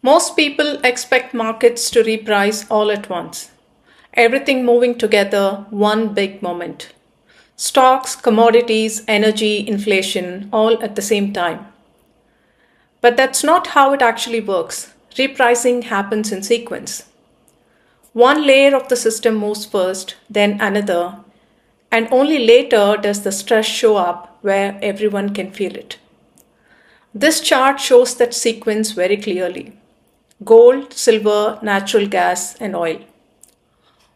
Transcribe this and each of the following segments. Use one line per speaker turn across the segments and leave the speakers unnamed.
Most people expect markets to reprice all at once. Everything moving together, one big moment. Stocks, commodities, energy, inflation, all at the same time. But that's not how it actually works. Repricing happens in sequence. One layer of the system moves first, then another, and only later does the stress show up where everyone can feel it. This chart shows that sequence very clearly. Gold, silver, natural gas, and oil.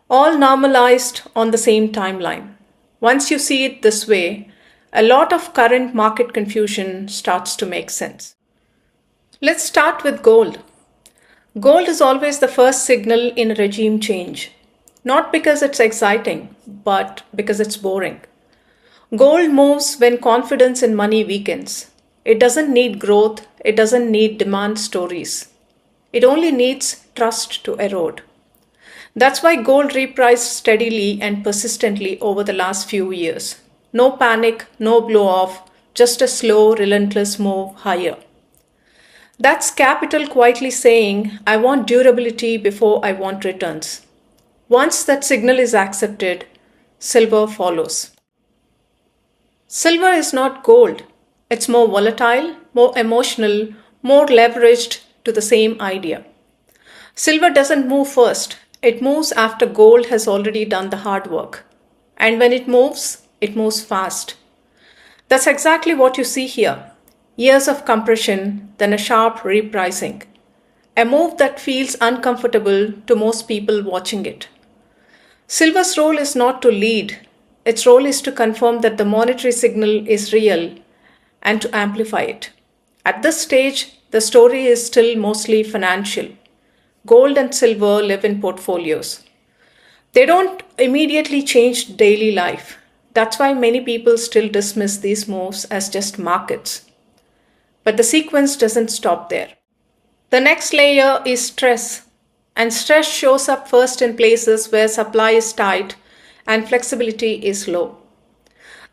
All normalized on the same timeline. Once you see it this way, a lot of current market confusion starts to make sense. Let's start with gold. Gold is always the first signal in a regime change. Not because it's exciting, but because it's boring. Gold moves when confidence in money weakens. It doesn't need growth, it doesn't need demand stories. It only needs trust to erode. That's why gold repriced steadily and persistently over the last few years. No panic, no blow off, just a slow, relentless move higher. That's capital quietly saying, I want durability before I want returns. Once that signal is accepted, silver follows. Silver is not gold. It's more volatile, more emotional, more leveraged to the same idea. Silver doesn't move first. It moves after gold has already done the hard work. And when it moves fast. That's exactly what you see here. Years of compression, then a sharp repricing. A move that feels uncomfortable to most people watching it. Silver's role is not to lead. Its role is to confirm that the monetary signal is real and to amplify it. At this stage, the story is still mostly financial. Gold and silver live in portfolios. They don't immediately change daily life. That's why many people still dismiss these moves as just markets. But the sequence doesn't stop there. The next layer is stress. And stress shows up first in places where supply is tight and flexibility is low.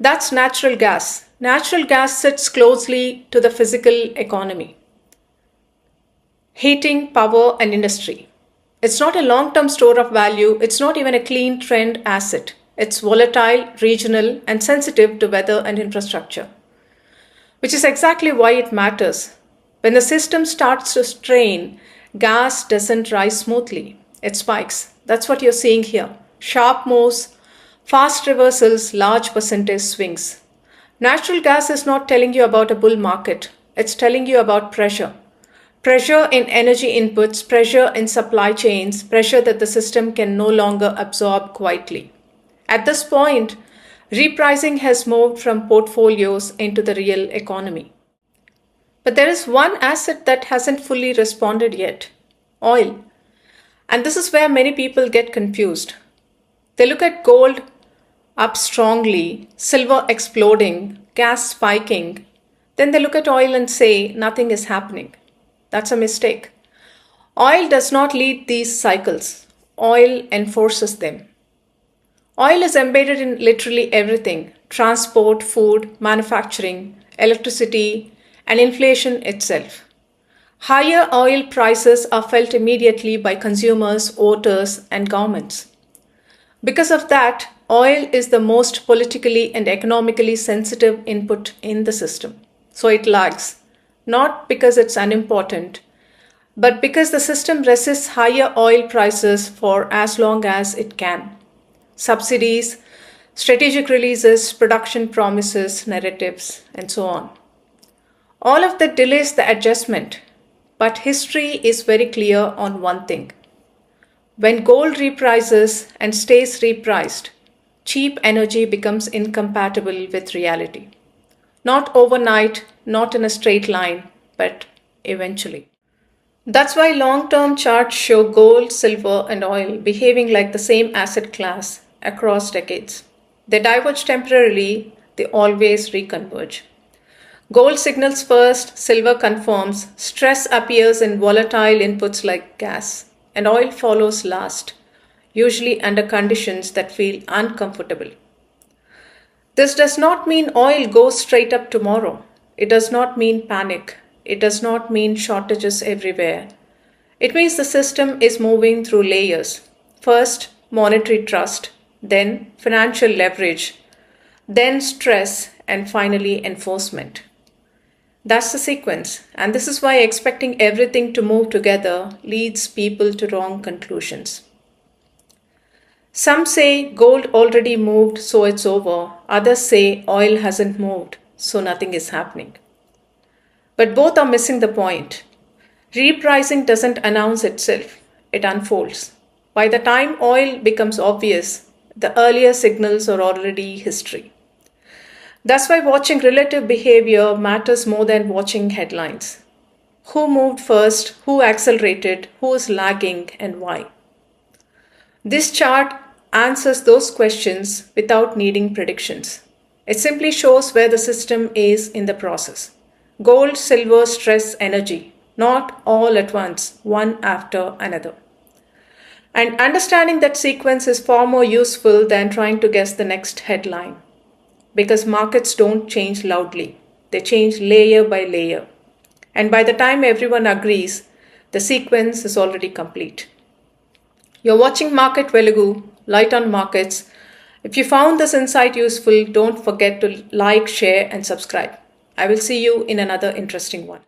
That's natural gas. Natural gas sits closely to the physical economy. Heating, power, and industry. It's not a long-term store of value. It's not even a clean trend asset. It's volatile, regional, and sensitive to weather and infrastructure. Which is exactly why it matters. When the system starts to strain, gas doesn't rise smoothly. It spikes. That's what you're seeing here. Sharp moves, fast reversals, large percentage swings. Natural gas is not telling you about a bull market. It's telling you about pressure. Pressure in energy inputs, pressure in supply chains, pressure that the system can no longer absorb quietly. At this point, repricing has moved from portfolios into the real economy. But there is one asset that hasn't fully responded yet: oil. And this is where many people get confused. They look at gold up strongly, silver exploding, gas spiking. Then they look at oil and say nothing is happening. That's a mistake. Oil does not lead these cycles. Oil enforces them. Oil is embedded in literally everything: transport, food, manufacturing, electricity, and inflation itself. Higher oil prices are felt immediately by consumers, voters, and governments. Because of that, oil is the most politically and economically sensitive input in the system. So it lags. Not because it's unimportant, but because the system resists higher oil prices for as long as it can. Subsidies, strategic releases, production promises, narratives, and so on. All of that delays the adjustment, but history is very clear on one thing. When gold reprices and stays repriced, cheap energy becomes incompatible with reality. Not overnight, not in a straight line, but eventually. That's why long-term charts show gold, silver, and oil behaving like the same asset class across decades. They diverge temporarily, they always reconverge. Gold signals first, silver confirms, stress appears in volatile inputs like gas, and oil follows last, usually under conditions that feel uncomfortable. This does not mean oil goes straight up tomorrow. It does not mean panic. It does not mean shortages everywhere. It means the system is moving through layers. First, monetary trust, then financial leverage, then stress, and finally enforcement. That's the sequence, and this is why expecting everything to move together leads people to wrong conclusions. Some say gold already moved, so it's over. Others say oil hasn't moved, so nothing is happening. But both are missing the point. Repricing doesn't announce itself, it unfolds. By the time oil becomes obvious, the earlier signals are already history. That's why watching relative behavior matters more than watching headlines. Who moved first, who accelerated, who is lagging, and why? This chart answers those questions without needing predictions. It simply shows where the system is in the process. Gold, silver, stress, energy, not all at once, one after another. And understanding that sequence is far more useful than trying to guess the next headline. Because markets don't change loudly, they change layer by layer. And by the time everyone agrees, the sequence is already complete. You're watching Market Velugu, Light on Markets. If you found this insight useful, don't forget to like, share, and subscribe. I will see you in another interesting one.